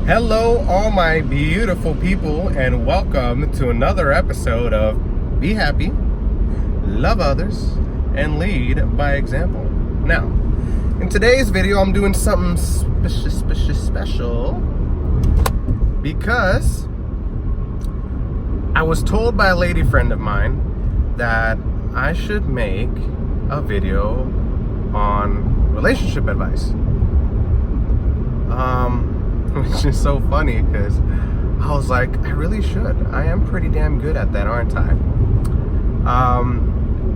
Hello, all my beautiful people, and welcome to another episode of Be Happy, Love Others, and Lead by Example. Now, in today's video, I'm doing something special because I was told by a lady friend of mine that I should make a video on relationship advice. Which is so funny because I was like, I really should. I am pretty damn good at that, aren't I?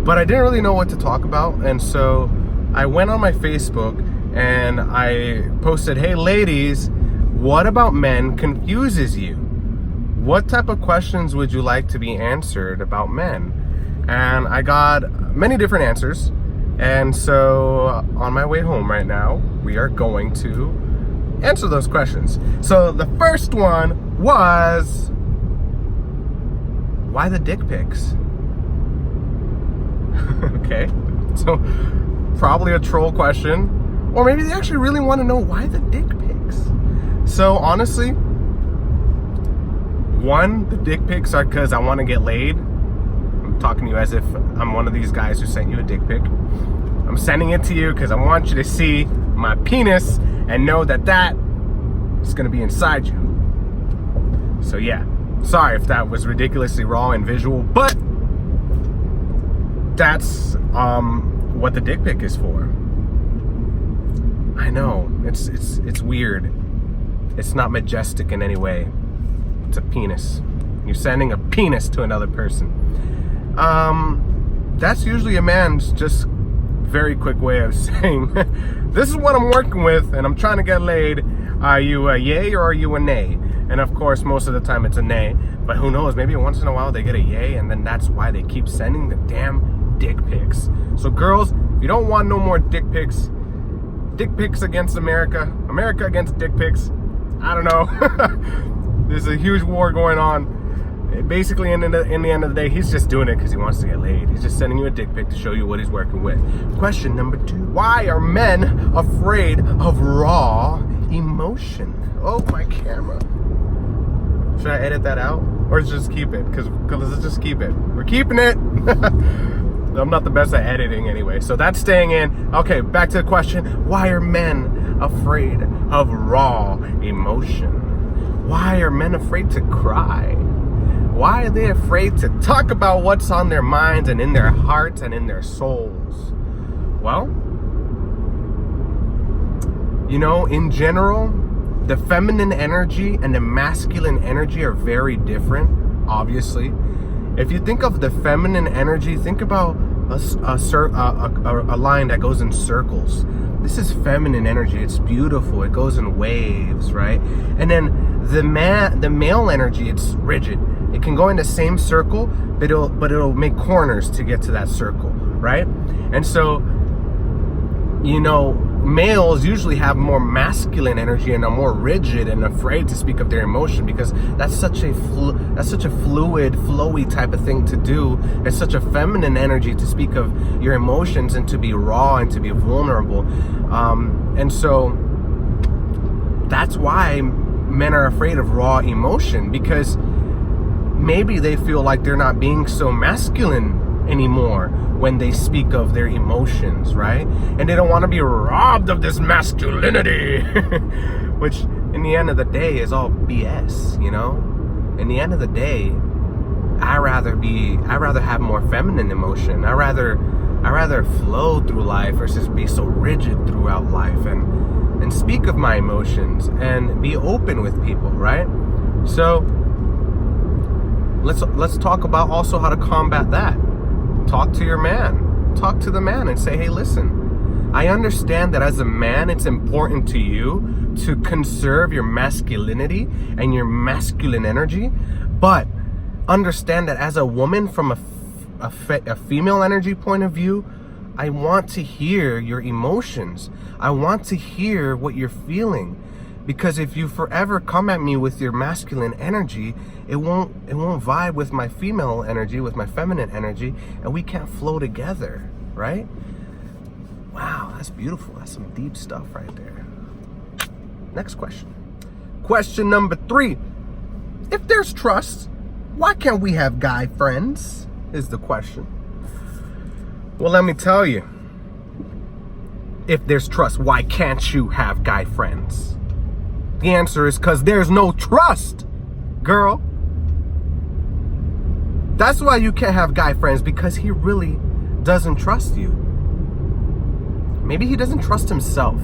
But I didn't really know what to talk about, and so I went on my Facebook and I posted, hey ladies, what about men confuses you? What type of questions would you like to be answered about men? And I got many different answers, and so on my way home right now, we are going to answer those questions. So the first one was, why the dick pics? Okay, so probably a troll question, or maybe they actually really want to know why the dick pics. So honestly, one, the dick pics are because I want to get laid. I'm talking to you as if I'm one of these guys who sent you a dick pic. I'm sending it to you because I want you to see my penis and know that is going to be inside you. So yeah, sorry if that was ridiculously raw and visual, but that's what the dick pic is for. I know, it's weird. It's not majestic in any way. It's a penis. You're sending a penis to another person. That's usually a man's just very quick way of saying, this is what I'm working with and I'm trying to get laid. Are you a yay or are you a nay? And of course, most of the time it's a nay, but who knows, maybe once in a while they get a yay, and then that's why they keep sending the damn dick pics. So girls, if you don't want no more dick pics against America against dick pics, I don't know. There's a huge war going on. Basically, in the end of the day, he's just doing it because he wants to get laid. He's just sending you a dick pic to show you what he's working with. Question number 2. Why are men afraid of raw emotion? Oh, my camera. Should I edit that out? Or just keep it? Because let's just keep it. We're keeping it. I'm not the best at editing anyway, so that's staying in. Okay, back to the question. Why are men afraid of raw emotion? Why are men afraid to cry? Why are they afraid to talk about what's on their minds and in their hearts and in their souls? Well, you know, in general, the feminine energy and the masculine energy are very different, obviously. If you think of the feminine energy, think about a line that goes in circles. This is feminine energy. It's beautiful. It goes in waves, right? And then the male energy, it's rigid. It can go in the same circle, but it'll make corners to get to that circle, right? And so, you know, males usually have more masculine energy and are more rigid and afraid to speak of their emotion, because that's such a fluid, flowy type of thing to do. It's such a feminine energy to speak of your emotions and to be raw and to be vulnerable. And so that's why men are afraid of raw emotion, because maybe they feel like they're not being so masculine anymore when they speak of their emotions, right? And they don't want to be robbed of this masculinity, which in the end of the day is all BS, you know? In the end of the day, I rather have more feminine emotion. I rather flow through life versus be so rigid throughout life, and speak of my emotions and be open with people, right? So let's talk about also how to combat that. Talk to your man. Talk to the man and say, hey, listen, I understand that as a man, it's important to you to conserve your masculinity and your masculine energy, but understand that as a woman, from a female energy point of view, I want to hear your emotions. I want to hear what you're feeling. Because if you forever come at me with your masculine energy, it won't vibe with my female energy, with my feminine energy, and we can't flow together, right? Wow, that's beautiful. That's some deep stuff right there. Next question. Question number 3. If there's trust, why can't we have guy friends? Is the question. Well, let me tell you. If there's trust, why can't you have guy friends? The answer is because there's no trust, girl. That's why you can't have guy friends, because he really doesn't trust you. Maybe he doesn't trust himself.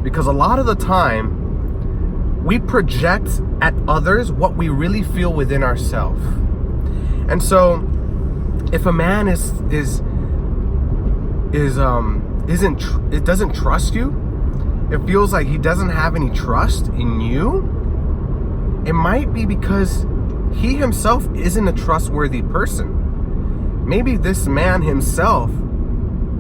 Because a lot of the time, we project at others what we really feel within ourselves. And so, if a man doesn't trust you, it feels like he doesn't have any trust in you, it might be because he himself isn't a trustworthy person. Maybe this man himself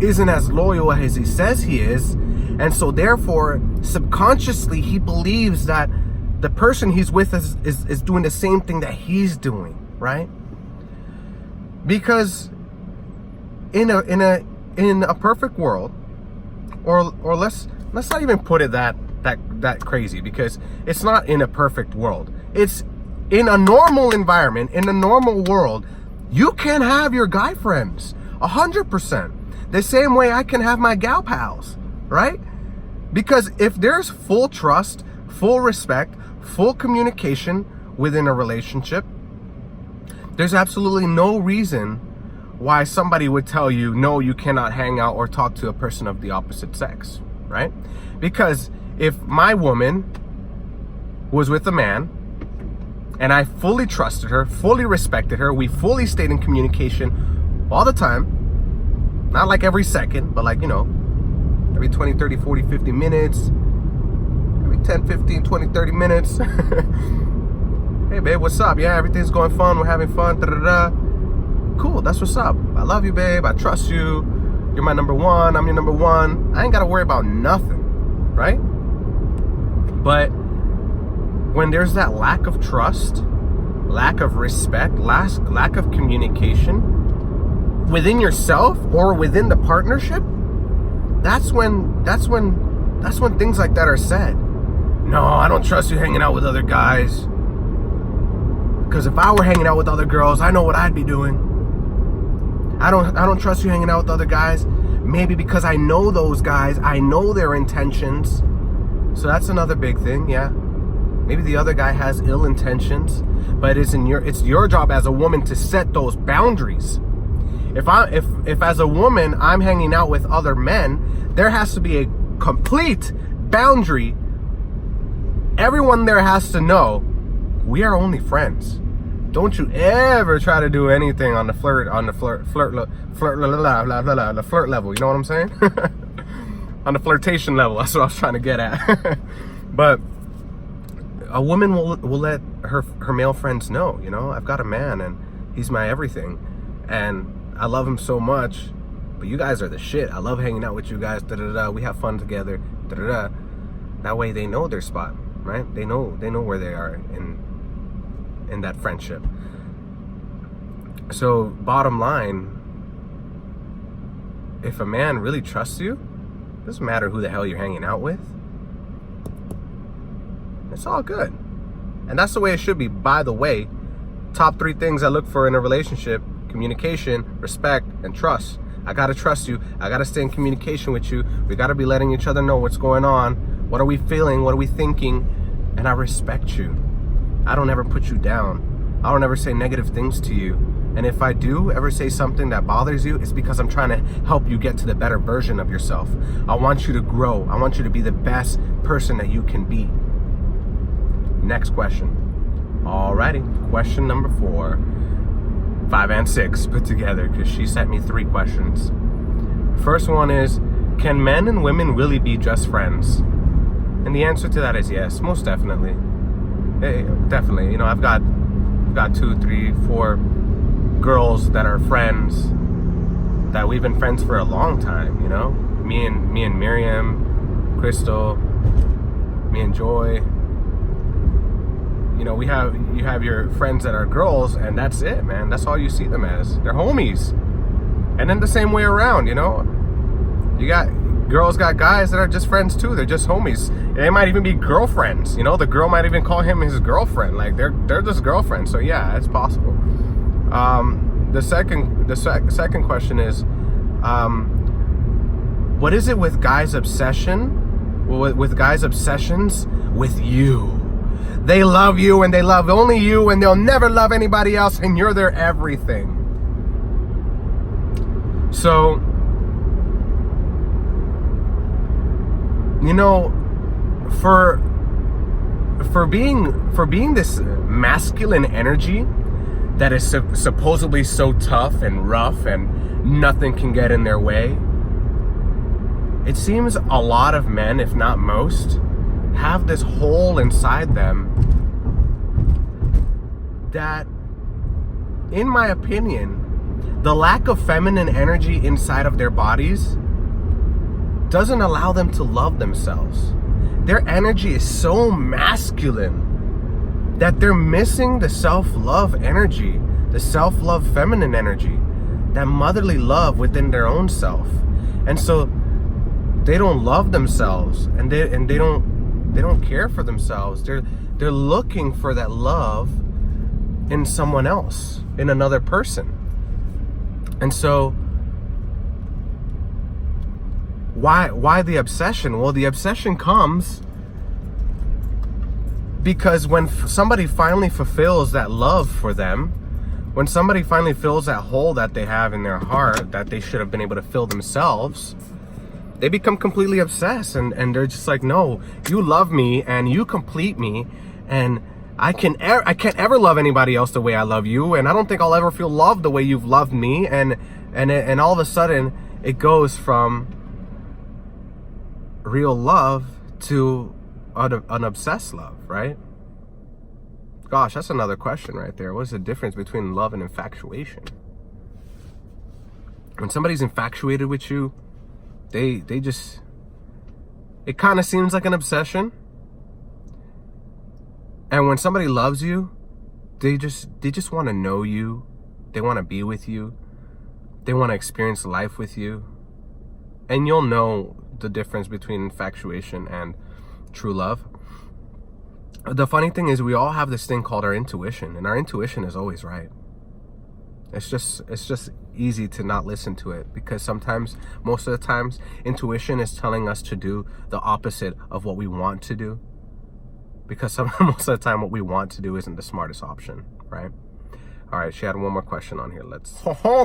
isn't as loyal as he says he is, and so therefore subconsciously he believes that the person he's with is doing the same thing that he's doing, right? Because in a perfect world, or let's not even put it that crazy, because it's not in a perfect world. It's in a normal environment, in a normal world, you can have your guy friends 100%. The same way I can have my gal pals, right? Because if there's full trust, full respect, full communication within a relationship, there's absolutely no reason why somebody would tell you, no, you cannot hang out or talk to a person of the opposite sex, right? Because if my woman was with a man and I fully trusted her, fully respected her, we fully stayed in communication all the time, not like every second, but like, every 20, 30, 40, 50 minutes, every 10, 15, 20, 30 minutes. Hey, babe, what's up? Yeah, everything's going fun. We're having fun. Da-da-da. Cool, that's what's up. I love you, babe. I trust you. You're my number one. I'm your number one. I ain't got to worry about nothing, right? But when there's that lack of trust, lack of respect, lack of communication within yourself or within the partnership, that's when things like that are said. No, I don't trust you hanging out with other guys. Because if I were hanging out with other girls, I know what I'd be doing. I don't trust you hanging out with other guys. Maybe because I know those guys, I know their intentions. So that's another big thing, yeah. Maybe the other guy has ill intentions, but it's your job as a woman to set those boundaries. If as a woman I'm hanging out with other men, there has to be a complete boundary. Everyone there has to know we are only friends. Don't you ever try to do anything on the flirt level. You know what I'm saying? On the flirtation level. That's what I was trying to get at. But a woman will let her male friends know. I've got a man and he's my everything, and I love him so much. But you guys are the shit. I love hanging out with you guys. Da da da. We have fun together. Da da da. That way they know their spot, right? They know where they are in that friendship. So bottom line, if a man really trusts you, it doesn't matter who the hell you're hanging out with. It's all good. And that's the way it should be. By the way, top 3 things I look for in a relationship: communication, respect, and trust. I gotta trust you. I gotta stay in communication with you. We gotta be letting each other know what's going on. What are we feeling? What are we thinking? And I respect you. I don't ever put you down. I don't ever say negative things to you. And if I do ever say something that bothers you, it's because I'm trying to help you get to the better version of yourself. I want you to grow. I want you to be the best person that you can be. Next question. Alrighty, question number 4. 5 and 6 put together, because she sent me 3 questions. First one is, can men and women really be just friends? And the answer to that is yes, most definitely. Hey, definitely. I've got 2, 3, 4 girls that are friends that we've been friends for a long time. Me and Miriam, Crystal, me and Joy. You have your friends that are girls, and that's it, man. That's all you see them as. They're homies. And then the same way around, you got girls got guys that are just friends too. They're just homies. They might even be girlfriends. You know, the girl might even call him his girlfriend. Like they're just girlfriends. So yeah, it's possible. The second question is, what is it with guys' obsession? With guys' obsessions with you? They love you and they love only you and they'll never love anybody else and you're their everything. So, you know, for being this masculine energy that is supposedly so tough and rough and nothing can get in their way, it seems a lot of men, if not most, have this hole inside them that, in my opinion, the lack of feminine energy inside of their bodies doesn't allow them to love themselves. Their energy is so masculine that they're missing the self-love energy, the self-love feminine energy, that motherly love within their own self. And so they don't love themselves and they don't care for themselves. They're looking for that love in someone else, in another person. And so why the obsession? Well, the obsession comes because when somebody finally fulfills that love for them, when somebody finally fills that hole that they have in their heart that they should have been able to fill themselves, they become completely obsessed and they're just like, no, you love me and you complete me, and I can't ever love anybody else the way I love you, and I don't think I'll ever feel loved the way you've loved me, and all of a sudden it goes from real love to an obsessed love, right? Gosh, that's another question right there. What's the difference between love and infatuation? When somebody's infatuated with you, they just, it kind of seems like an obsession. And when somebody loves you, they just want to know you. They want to be with you. They want to experience life with you. And you'll know the difference between infatuation and true love. The funny thing is, we all have this thing called our intuition, and our intuition is always right. It's just easy to not listen to it, because sometimes, most of the times, intuition is telling us to do the opposite of what we want to do. Because most of the time what we want to do isn't the smartest option, right? All right, she had one more question on here.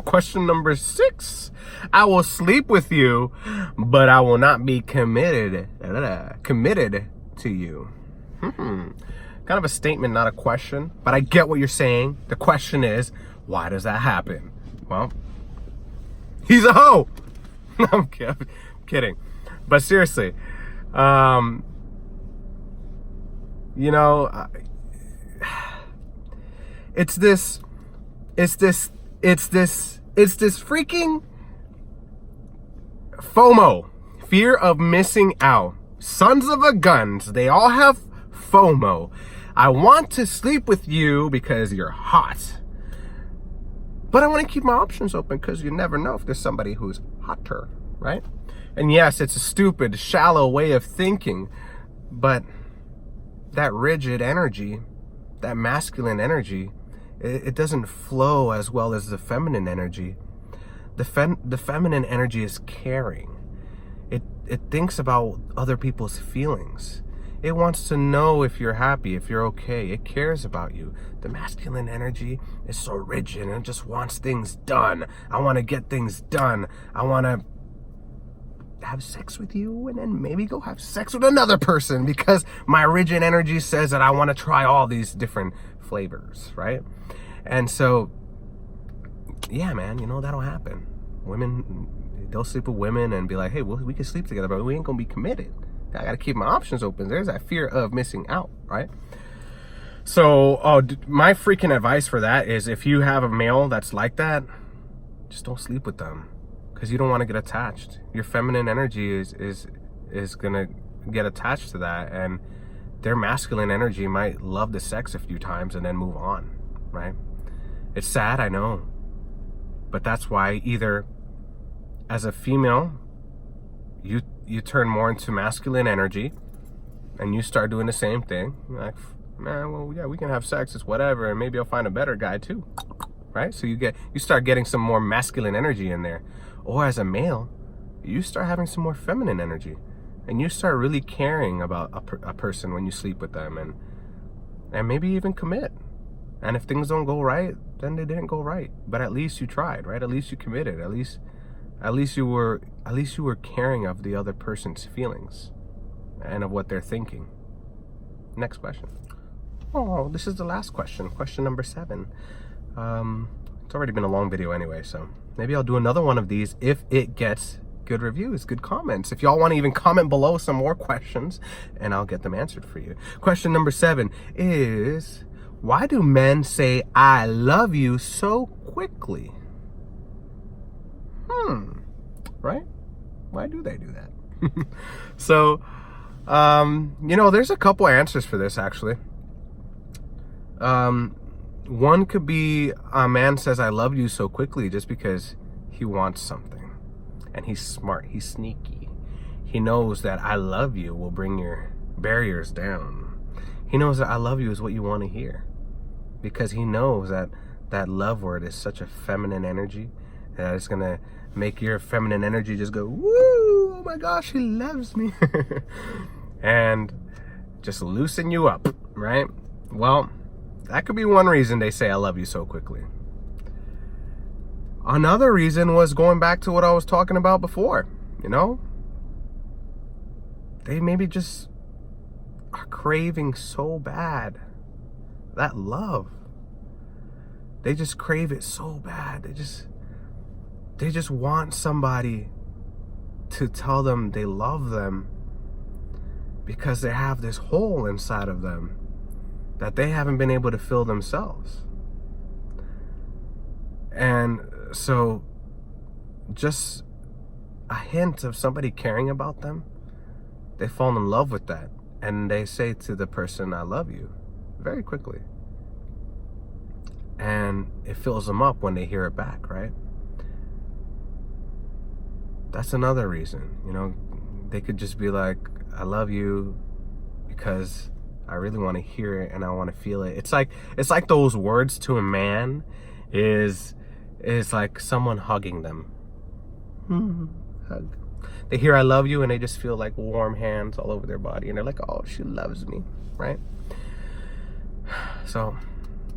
Question number 6. I will sleep with you, but I will not be committed to you. Kind of a statement, not a question, but I get what you're saying. The question is, why does that happen? Well, he's a hoe. I'm kidding. But seriously, you know, it's this freaking FOMO, fear of missing out. Sons of a guns, they all have FOMO. I want to sleep with you because you're hot, but I want to keep my options open because you never know if there's somebody who's hotter, right? And yes, it's a stupid, shallow way of thinking, but that rigid energy, that masculine energy, it doesn't flow as well as the feminine energy. The feminine energy is caring. It thinks about other people's feelings. It wants to know if you're happy, if you're okay. It cares about you. The masculine energy is so rigid and it just wants things done. I want to get things done. I want to have sex with you and then maybe go have sex with another person because my rigid energy says that I want to try all these different flavors, right? And so, yeah, man, you know, that'll happen. Women, they'll sleep with women and be like, hey, well, we can sleep together, but we ain't gonna be committed. I gotta keep my options open. There's that fear of missing out, right? So, my freaking advice for that is, if you have a male that's like that, just don't sleep with them, because you don't want to get attached. Your feminine energy is gonna get attached to that, and their masculine energy might love the sex a few times and then move on, right? It's sad, I know, but that's why either as a female, you you turn more into masculine energy, and you start doing the same thing. You're like, man, well, yeah, we can have sex, it's whatever, and maybe I'll find a better guy too, right? So you start getting some more masculine energy in there. Or as a male, you start having some more feminine energy, and you start really caring about a person when you sleep with them, and maybe even commit. And if things don't go right, then they didn't go right. But at least you tried, right? At least you committed. At least you were caring of the other person's feelings and of what they're thinking. Next question. Oh, this is the last question. Question number 7. It's already been a long video anyway, so maybe I'll do another one of these if it gets good reviews, good comments. If y'all want to even comment below some more questions, and I'll get them answered for you. Question number 7 is, why do men say I love you so quickly? Right? Why do they do that? So, there's a couple answers for this, actually. One could be a man says I love you so quickly just because he wants something. And he's smart, he's sneaky. He knows that I love you will bring your barriers down. He knows that I love you is what you want to hear. Because he knows that that love word is such a feminine energy that it's going to make your feminine energy just go, woo, oh my gosh, he loves me. And just loosen you up, right? Well, that could be one reason they say I love you so quickly. Another reason was going back to what I was talking about before, They maybe just are craving so bad that love. They just crave it so bad. They just want somebody to tell them they love them because they have this hole inside of them that they haven't been able to fill themselves. And so just a hint of somebody caring about them, they fall in love with that, and they say to the person, I love you, very quickly. And it fills them up when they hear it back, right? That's another reason, they could just be like, I love you because I really want to hear it and I want to feel it. It's like those words to a man is like someone hugging them. Hug. They hear I love you and they just feel like warm hands all over their body, and they're like, oh, she loves me, right? So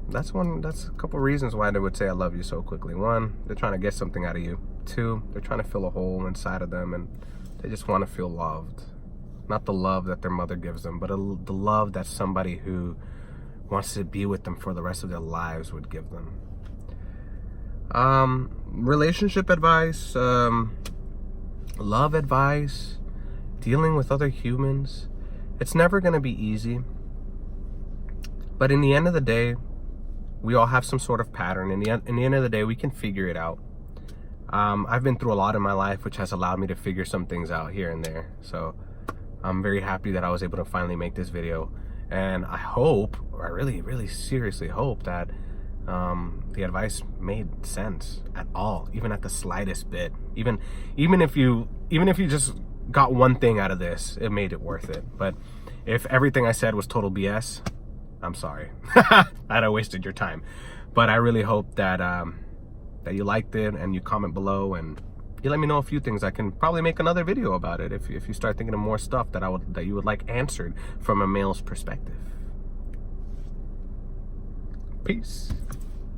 that's a couple reasons why they would say I love you so quickly. 1, they're trying to get something out of you. 2, they're trying to fill a hole inside of them, and they just want to feel loved. Not the love that their mother gives them, but the love that somebody who wants to be with them for the rest of their lives would give them. Relationship advice, love advice, dealing with other humans. It's never going to be easy. But in the end of the day, we all have some sort of pattern. In the end of the day, we can figure it out. I've been through a lot in my life, which has allowed me to figure some things out here and there. So I'm very happy that I was able to finally make this video. And I really, really seriously hope that the advice made sense at all, even at the slightest bit. Even if you just got one thing out of this, it made it worth it. But if everything I said was total BS, I'm sorry. That I wasted your time. But I really hope that that you liked it, and you comment below, and you let me know a few things. I can probably make another video about it if you start thinking of more stuff that you would like answered from a male's perspective. Peace.